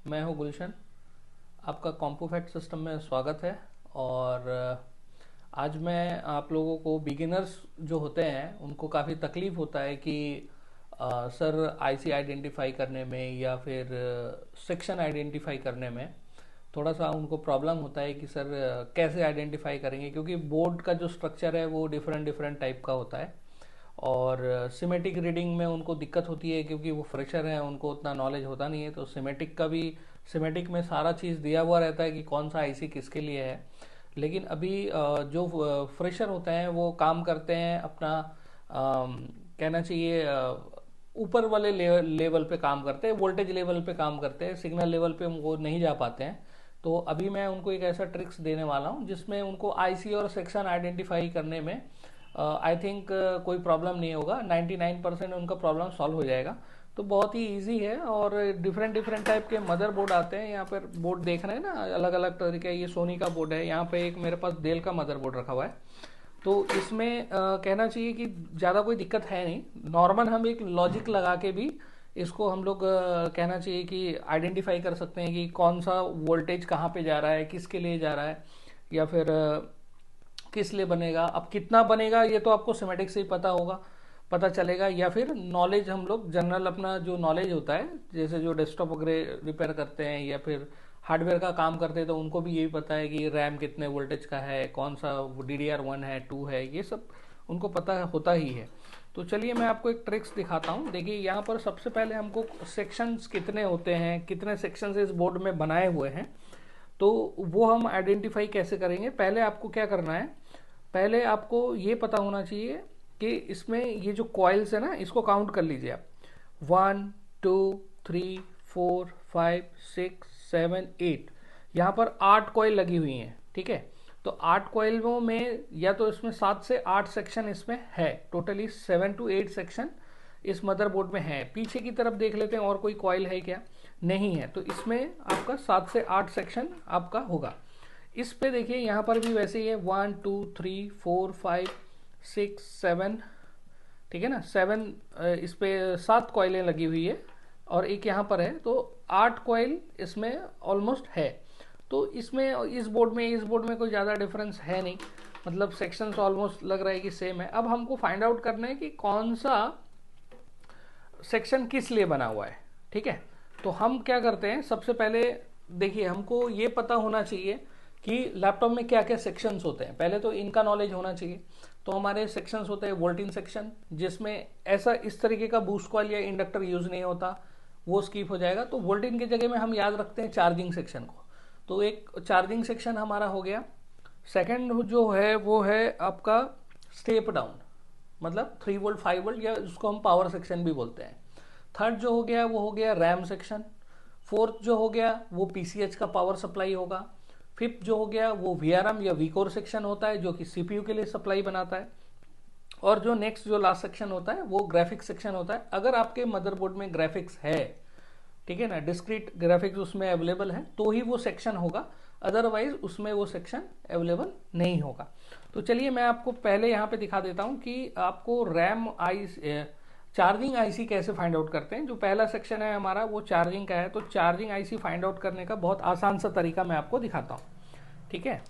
मैं हूं गुलशन। आपका कॉम्पोफैक्ट सिस्टम में स्वागत है। और आज मैं आप लोगों को बिगिनर्स जो होते हैं उनको काफ़ी तकलीफ़ होता है कि सर आईसी आइडेंटिफाई करने में या फिर सेक्शन आइडेंटिफाई करने में थोड़ा सा उनको प्रॉब्लम होता है कि सर कैसे आइडेंटिफाई करेंगे, क्योंकि बोर्ड का जो स्ट्रक्चर है वो डिफरेंट डिफरेंट टाइप का होता है। और सिमेटिक रीडिंग में उनको दिक्कत होती है क्योंकि वो फ्रेशर है, उनको उतना नॉलेज होता नहीं है। तो सिमेटिक का भी, सिमेटिक में सारा चीज़ दिया हुआ रहता है कि कौन सा आईसी किसके लिए है। लेकिन अभी जो फ्रेशर होते हैं वो काम करते हैं अपना, कहना चाहिए ऊपर वाले लेवल पे काम करते हैं, वोल्टेज लेवल पे काम करते हैं, सिग्नल लेवल पे वो नहीं जा पाते हैं। तो अभी मैं उनको एक ऐसा ट्रिक्स देने वाला हूँ जिसमें उनको आईसी और सेक्शन आइडेंटिफाई करने में आई थिंक कोई प्रॉब्लम नहीं होगा। 99% उनका प्रॉब्लम सॉल्व हो जाएगा। तो बहुत ही इजी है। और डिफरेंट डिफरेंट टाइप के मदर बोर्ड आते हैं। यहाँ पर बोर्ड देख रहे हैं ना, अलग अलग तरीके। ये सोनी का बोर्ड है, यहाँ पे एक मेरे पास डेल का मदर बोर्ड रखा हुआ है। तो इसमें कहना चाहिए कि ज़्यादा कोई दिक्कत है नहीं। नॉर्मल हम एक लॉजिक लगा के भी इसको हम लोग कहना चाहिए कि आइडेंटिफाई कर सकते हैं कि कौन सा वोल्टेज कहाँ पे जा रहा है, किसके लिए जा रहा है, या फिर किस लिए बनेगा। अब कितना बनेगा ये तो आपको सिमेटिक से ही पता चलेगा, या फिर नॉलेज हम लोग जनरल अपना जो नॉलेज होता है, जैसे जो डेस्कटॉप वगैरह रिपेयर करते हैं या फिर हार्डवेयर का काम करते हैं, तो उनको भी यही पता है कि रैम कितने वोल्टेज का है, कौन सा DDR1 है, 2 है, ये सब उनको पता होता ही है। तो चलिए मैं आपको एक ट्रिक्स दिखाता हूँ। देखिए यहाँ पर सबसे पहले हमको सेक्शंस कितने होते हैं, कितने सेक्शंस इस बोर्ड में बनाए हुए हैं, तो वो हम आइडेंटिफाई कैसे करेंगे। पहले आपको क्या करना है, पहले आपको ये पता होना चाहिए कि इसमें ये जो कॉइल्स है ना, इसको काउंट कर लीजिए आप। 1 2 3 4 5 6 7 8, यहाँ पर 8 कॉइल लगी हुई हैं। ठीक है, तो 8 कॉइलों में या तो इसमें 7 से 8 सेक्शन इसमें है। टोटली 7 to 8 सेक्शन इस मदरबोर्ड में है। पीछे की तरफ देख लेते हैं और कोई कॉइल है क्या, नहीं है। तो इसमें आपका 7 से 8 सेक्शन आपका होगा। इस पे देखिए यहाँ पर भी वैसे ही है, 1 2 3 4 5 6 7। ठीक है ना, 7 इस पे 7 कॉइलें लगी हुई है और एक यहाँ पर है, तो 8 कॉइल इसमें ऑलमोस्ट है। तो इसमें इस बोर्ड में कोई ज़्यादा डिफरेंस है नहीं, मतलब सेक्शंस ऑलमोस्ट लग रहा है कि सेम है। अब हमको फाइंड आउट करना है कि कौन सा सेक्शन किस लिए बना हुआ है। ठीक है, तो हम क्या करते हैं, सबसे पहले देखिए हमको ये पता होना चाहिए कि लैपटॉप में क्या क्या सेक्शंस होते हैं। पहले तो इनका नॉलेज होना चाहिए। तो हमारे सेक्शंस होते हैं वोल्टिन सेक्शन, जिसमें ऐसा इस तरीके का बूस्ट कॉइल या इंडक्टर यूज नहीं होता, वो स्किप हो जाएगा। तो वोल्टिन की जगह में हम याद रखते हैं चार्जिंग सेक्शन को। तो एक चार्जिंग सेक्शन हमारा हो गया। सेकेंड जो है वो है आपका स्टेप डाउन, मतलब 3 वोल्ट 5 वोल्ट, या उसको हम पावर सेक्शन भी बोलते हैं। थर्ड जो हो गया वो हो गया रैम सेक्शन। फोर्थ जो हो गया वो पीसीएच का पावर सप्लाई होगा। फिफ्थ जो हो गया वो वीआरएम या वीकोर सेक्शन होता है, जो कि सीपीयू के लिए सप्लाई बनाता है। और जो नेक्स्ट जो लास्ट सेक्शन होता है वो ग्राफिक्स सेक्शन होता है। अगर आपके मदरबोर्ड में ग्राफिक्स है, ठीक है ना, डिस्क्रीट ग्राफिक्स उसमें अवेलेबल है, तो ही वो सेक्शन होगा, अदरवाइज उसमें वो सेक्शन अवेलेबल नहीं होगा। तो चलिए मैं आपको पहले यहाँ पे दिखा देता हूँ कि आपको रैम चार्जिंग आईसी कैसे फाइंड आउट करते हैं। जो पहला सेक्शन है हमारा वो चार्जिंग का है। तो चार्जिंग आईसी फाइंड आउट करने का बहुत आसान सा तरीका मैं आपको दिखाता हूँ। ठीक है,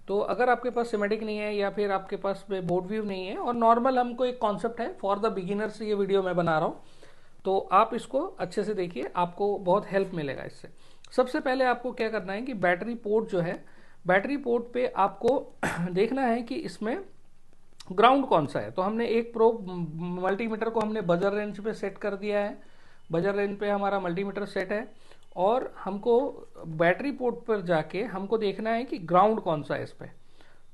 तो अगर आपके पास सिमेटिक नहीं है या फिर आपके पास बोर्ड व्यू नहीं है, और नॉर्मल हमको एक कॉन्सेप्ट है फॉर द बिगिनर्स, ये वीडियो मैं बना रहा हूँ, तो आप इसको अच्छे से देखिए, आपको बहुत हेल्प मिलेगा इससे। सबसे पहले आपको क्या करना है कि बैटरी पोर्ट जो है, बैटरी पोर्ट पे आपको देखना है कि इसमें ग्राउंड कौन सा है। तो हमने एक प्रोब मल्टीमीटर को हमने बजर रेंज पे सेट कर दिया है। बजर रेंज पे हमारा मल्टीमीटर सेट है, और हमको बैटरी पोर्ट पर जाके हमको देखना है कि ग्राउंड कौन सा है इस पे।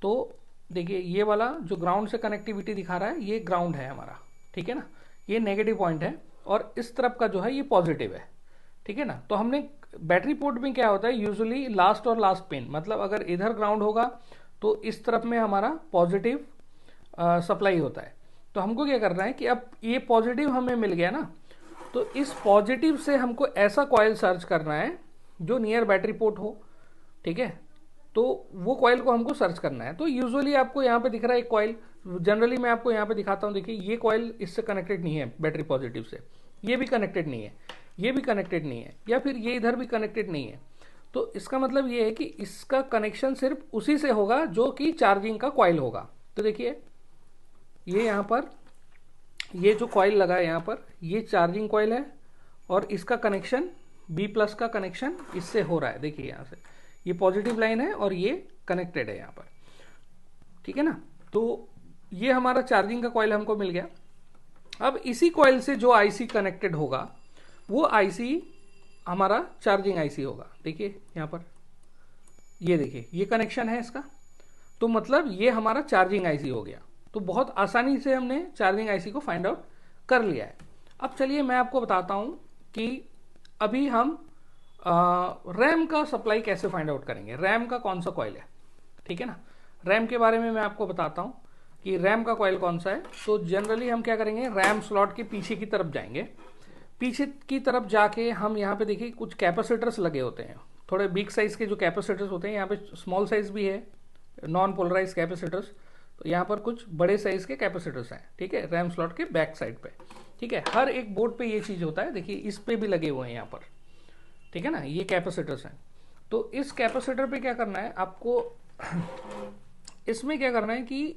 तो देखिए ये वाला जो ग्राउंड से कनेक्टिविटी दिखा रहा है, ये ग्राउंड है हमारा। ठीक है ना, ये नेगेटिव पॉइंट है, और इस तरफ का जो है ये पॉजिटिव है। ठीक है ना, तो हमने बैटरी पोर्ट में क्या होता है, यूजुअली लास्ट और लास्ट पिन, मतलब अगर इधर ग्राउंड होगा तो इस तरफ में हमारा पॉजिटिव सप्लाई होता है। तो हमको क्या करना है कि अब ये पॉजिटिव हमें मिल गया ना, तो इस पॉजिटिव से हमको ऐसा कॉइल सर्च करना है जो नियर बैटरी पोर्ट हो। ठीक है, तो वो कॉइल को हमको सर्च करना है। तो यूजुअली आपको यहाँ पे दिख रहा है एक कॉइल, जनरली मैं आपको यहाँ पे दिखाता हूँ। देखिए ये कॉइल इससे कनेक्टेड नहीं है बैटरी पॉजिटिव से, ये भी कनेक्टेड नहीं है। ये भी कनेक्टेड नहीं है, या फिर ये इधर भी कनेक्टेड नहीं है। तो इसका मतलब ये है कि इसका कनेक्शन सिर्फ उसी से होगा जो कि चार्जिंग का कॉइल होगा। तो देखिए ये यहाँ पर ये जो कॉइल लगा है यहाँ पर, ये चार्जिंग कॉइल है और इसका कनेक्शन B+ का कनेक्शन इससे हो रहा है। देखिए यहाँ से ये पॉजिटिव लाइन है और ये कनेक्टेड है यहाँ पर, ठीक है ना। तो ये हमारा चार्जिंग का कॉइल हमको मिल गया। अब इसी कॉइल से जो आईसी कनेक्टेड होगा वो आईसी हमारा चार्जिंग आईसी होगा। देखिए यहाँ पर ये देखिए ये कनेक्शन है इसका, तो मतलब ये हमारा चार्जिंग आईसी हो गया। तो बहुत आसानी से हमने चार्जिंग आईसी को फाइंड आउट कर लिया है। अब चलिए मैं आपको बताता हूँ कि अभी हम रैम का सप्लाई कैसे फाइंड आउट करेंगे, रैम का कौन सा कॉइल है, ठीक है ना। रैम के बारे में मैं आपको बताता हूँ कि रैम का कॉइल कौन सा है। तो जनरली हम क्या करेंगे, रैम स्लॉट के पीछे की तरफ जाएंगे। पीछे की तरफ जाके हम यहाँ पे देखिए कुछ कैपेसिटर्स लगे होते हैं, थोड़े बिग साइज के जो कैपेसिटर्स होते हैं। यहाँ पे स्मॉल साइज भी है, नॉन पोलराइज कैपेसिटर्स। तो यहाँ पर कुछ बड़े साइज के कैपेसिटर्स हैं, ठीक है, रैम स्लॉट के बैक साइड पे, ठीक है। हर एक बोर्ड पे ये चीज़ होता है, देखिए इस पे भी लगे हुए हैं यहाँ पर, ठीक है ना, ये कैपेसिटर्स हैं। तो इस कैपेसिटर पे क्या करना है आपको इसमें क्या करना है कि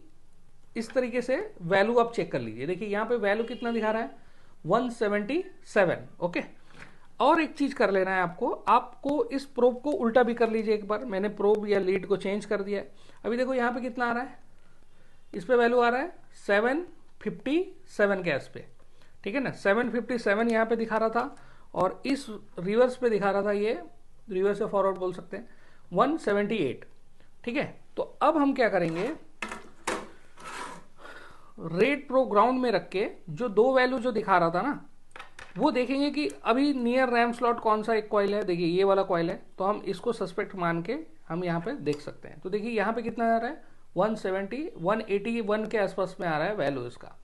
इस तरीके से वैल्यू आप चेक कर लीजिए। देखिए यहाँ पे वैल्यू कितना दिखा रहा है, 177, ओके। और एक चीज कर लेना है आपको इस प्रोब को उल्टा भी कर लीजिए एक बार। मैंने प्रोब या लीड को चेंज कर दिया है। अभी देखो यहाँ पे कितना आ रहा है, इस पे वैल्यू आ रहा है 757 के एस पे, ठीक है ना। 757 यहाँ पे दिखा रहा था और इस रिवर्स पे दिखा रहा था, ये रिवर्स या फॉरवर्ड बोल सकते हैं, 178, ठीक है। तो अब हम क्या करेंगे, रेट प्रो ग्राउंड में रख के जो दो वैल्यू जो दिखा रहा था ना, वो देखेंगे कि अभी नियर रैम स्लॉट कौन सा एक कॉइल है। देखिए ये वाला कॉइल है, तो हम इसको सस्पेक्ट मान के हम यहाँ पे देख सकते हैं। तो देखिए यहाँ पे कितना आ रहा है, 181 के आसपास में आ रहा है वैल्यू इसका।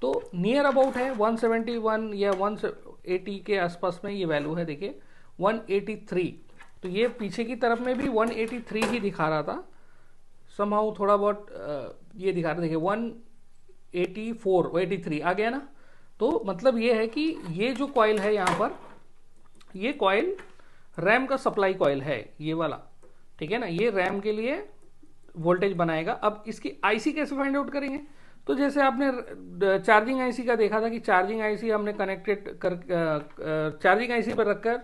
तो नियर अबाउट है 171 या 180 के आसपास में ये वैल्यू है। देखिए 183, तो ये पीछे की तरफ में भी 183 ही दिखा रहा था, समहाउ थोड़ा बहुत ये दिखा रहा था। देखिए 184 183 आ गया ना। तो मतलब ये है कि ये जो कॉइल है यहाँ पर, ये कॉइल रैम का सप्लाई कॉइल है ये वाला, ठीक है ना। ये रैम के लिए वोल्टेज बनाएगा। अब इसकी आईसी कैसे फाइंड आउट करेंगे, तो जैसे आपने चार्जिंग आईसी का देखा था कि चार्जिंग आईसी हमने कनेक्टेड कर चार्जिंग आईसी पर रखकर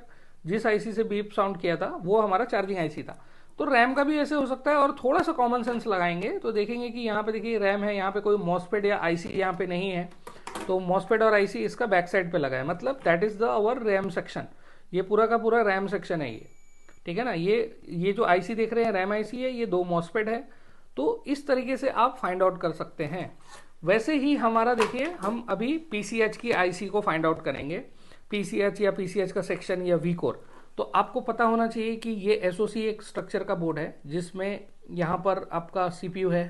जिस आईसी से बीप साउंड किया था वो हमारा चार्जिंग आईसी था। तो रैम का भी ऐसे हो सकता है। और थोड़ा सा कॉमन सेंस लगाएंगे तो देखेंगे कि यहाँ पे देखिए रैम है, यहाँ पे कोई मॉसफेट या आईसी यहाँ पे नहीं है, तो मॉसफेट और आईसी इसका बैक साइड पे लगा है, मतलब that is the our RAM section. ये पूरा का पूरा रैम सेक्शन है ये, ठीक है ना। ये जो आईसी देख रहे हैं रैम आईसी है, ये दो मॉसफेट है। तो इस तरीके से आप फाइंड आउट कर सकते हैं। वैसे ही हमारा देखिए हम अभी पीसीएच की आईसी को फाइंड आउट करेंगे, पीसीएच या पीसीएच का सेक्शन या वी कोर। तो आपको पता होना चाहिए कि ये एसओसी एक स्ट्रक्चर का बोर्ड है जिसमें यहाँ पर आपका सीपीयू है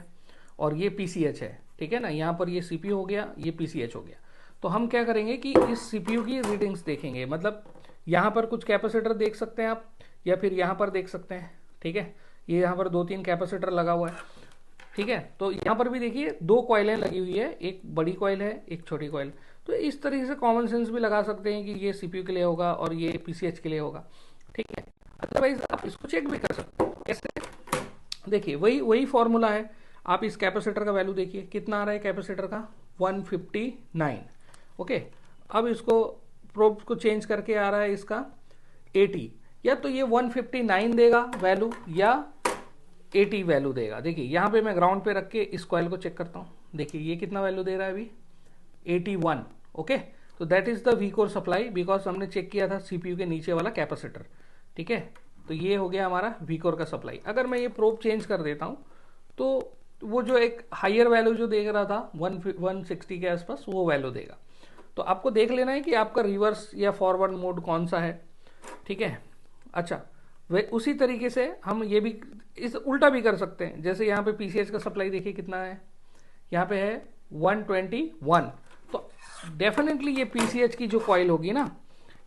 और ये पीसीएच है, ठीक है ना। यहाँ पर ये सीपीयू हो गया, ये पीसीएच हो गया। तो हम क्या करेंगे कि इस सीपीयू की रीडिंग्स देखेंगे, मतलब यहाँ पर कुछ कैपेसिटर देख सकते हैं आप, या फिर यहाँ पर देख सकते हैं, ठीक है। ये यहाँ पर 2-3 कैपेसिटर लगा हुआ है, ठीक है। तो यहाँ पर भी देखिए दो कॉइलें लगी हुई है, एक बड़ी कॉइल है एक छोटी कॉइल। तो इस तरीके से कॉमन सेंस भी लगा सकते हैं कि ये सीपीयू के लिए होगा और ये पीसीएच के लिए होगा, ठीक है। अदरवाइज आप इसको चेक भी कर सकते हैं। कैसे, देखिए वही फॉर्मूला है। आप इस कैपेसिटर का वैल्यू देखिए कितना आ रहा है कैपेसिटर का, 159, ओके। अब इसको प्रोब को चेंज करके आ रहा है इसका 80, या तो ये 159 देगा वैल्यू या 80 वैल्यू देगा। देखिए यहाँ पे मैं ग्राउंड पे रख के इस कॉइल को चेक करता हूँ। देखिए ये कितना वैल्यू दे रहा है अभी, 81, ओके। तो that is the V core supply, because हमने चेक किया था सीपीयू के नीचे वाला कैपेसिटर, ठीक है। तो ये हो गया हमारा वी कोर का सप्लाई। अगर मैं ये प्रोब चेंज कर देता हूँ तो वो जो एक हायर वैल्यू जो देख रहा था 160 के आसपास, वो वैल्यू देगा। तो आपको देख लेना है कि आपका रिवर्स या फॉरवर्ड मोड कौन सा है, ठीक है। अच्छा, वे उसी तरीके से हम ये भी इस उल्टा भी कर सकते हैं। जैसे यहाँ पे पीसीएच का सप्लाई देखिए कितना है, यहाँ पे है 121। तो डेफिनेटली ये पीसीएच की जो कॉइल होगी ना,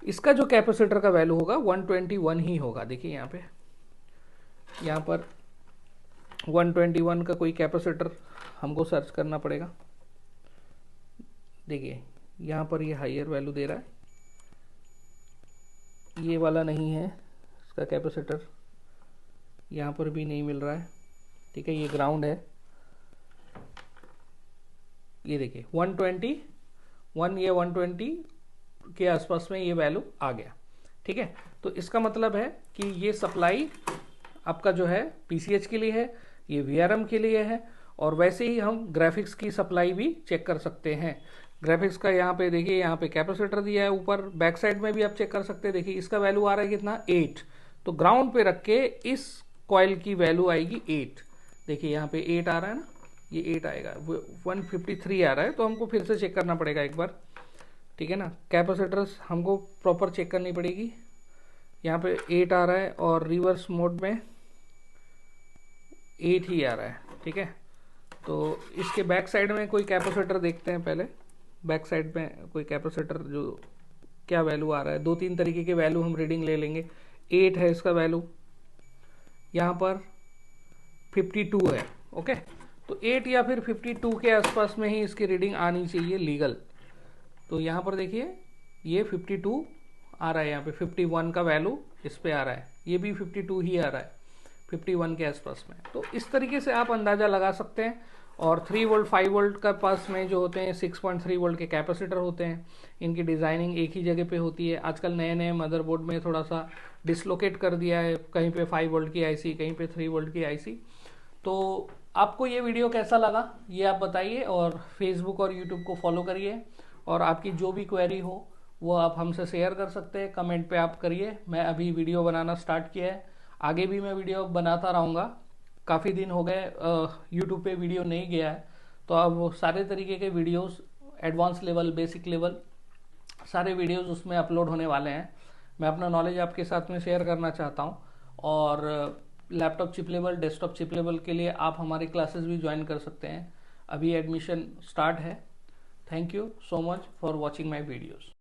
इसका जो कैपेसिटर का वैल्यू होगा 121 ही होगा। देखिए यहाँ पर 121 का कोई कैपेसिटर हमको सर्च करना पड़ेगा। देखिए यहाँ पर ये हायर वैल्यू दे रहा है ये वाला नहीं है इसका कैपेसिटर, यहाँ पर भी नहीं मिल रहा है, ठीक है। ये ग्राउंड है, ये देखिए 120 ये 120 के आसपास में ये वैल्यू आ गया, ठीक है। तो इसका मतलब है कि ये सप्लाई आपका जो है पीसीएच के लिए है, ये वीआरएम के लिए है, और वैसे ही हम ग्राफिक्स की सप्लाई भी चेक कर सकते हैं। ग्राफिक्स का यहाँ पे देखिए, यहाँ पे कैपेसिटर दिया है, ऊपर बैक साइड में भी आप चेक कर सकते हैं। देखिए इसका वैल्यू आ रहा है कितना, 8। तो ग्राउंड पे रख के इस कॉइल की वैल्यू आएगी 8। देखिए यहाँ पे 8 आ रहा है ना, ये 8 आएगा, 153 आ रहा है। तो हमको फिर से चेक करना पड़ेगा एक बार, ठीक है ना। कैपेसिटर्स हमको प्रॉपर चेक करनी पड़ेगी। यहाँ पे 8 आ रहा है और रिवर्स मोड में 8 ही आ रहा है, ठीक है। तो इसके बैक साइड में कोई कैपेसिटर देखते हैं पहले। बैक साइड में कोई कैपेसिटर जो क्या वैल्यू आ रहा है, 2-3 तरीके के वैल्यू हम रीडिंग ले लेंगे। 8 है इसका वैल्यू, यहाँ पर 52 है, ओके। तो 8 या फिर 52 के आसपास में ही इसकी रीडिंग आनी चाहिए लीगल। तो यहाँ पर देखिए ये 52 आ रहा है, यहाँ पे 51 का वैल्यू इस पे आ रहा है, ये भी 52 ही आ रहा है, 51 के आसपास में। तो इस तरीके से आप अंदाज़ा लगा सकते हैं। और 3 वोल्ट 5 वोल्ट का पास में जो होते हैं 6.3 वोल्ट के कैपेसिटर होते हैं, इनकी डिज़ाइनिंग एक ही जगह पे होती है। आजकल नए नए मदरबोर्ड में थोड़ा सा डिसलोकेट कर दिया है, कहीं पे 5 वोल्ट की आईसी, कहीं पे 3 वोल्ट की आईसी। तो आपको ये वीडियो कैसा लगा ये आप बताइए, और फेसबुक और यूट्यूब को फॉलो करिए, और आपकी जो भी क्वेरी हो वो आप हमसे शेयर कर सकते हैं, कमेंट पे आप करिए। मैं अभी वीडियो बनाना स्टार्ट किया है, आगे भी मैं वीडियो बनाता रहूँगा। काफ़ी दिन हो गए यूट्यूब पे वीडियो नहीं गया है, तो अब वो सारे तरीके के videos, advance level, basic level, सारे वीडियोस उसमें अपलोड होने वाले हैं। मैं अपना नॉलेज आपके साथ में शेयर करना चाहता हूँ। और laptop chip level, desktop chip level के लिए आप हमारी क्लासेस भी ज्वाइन कर सकते हैं। अभी एडमिशन स्टार्ट है। Thank you so much for watching my videos.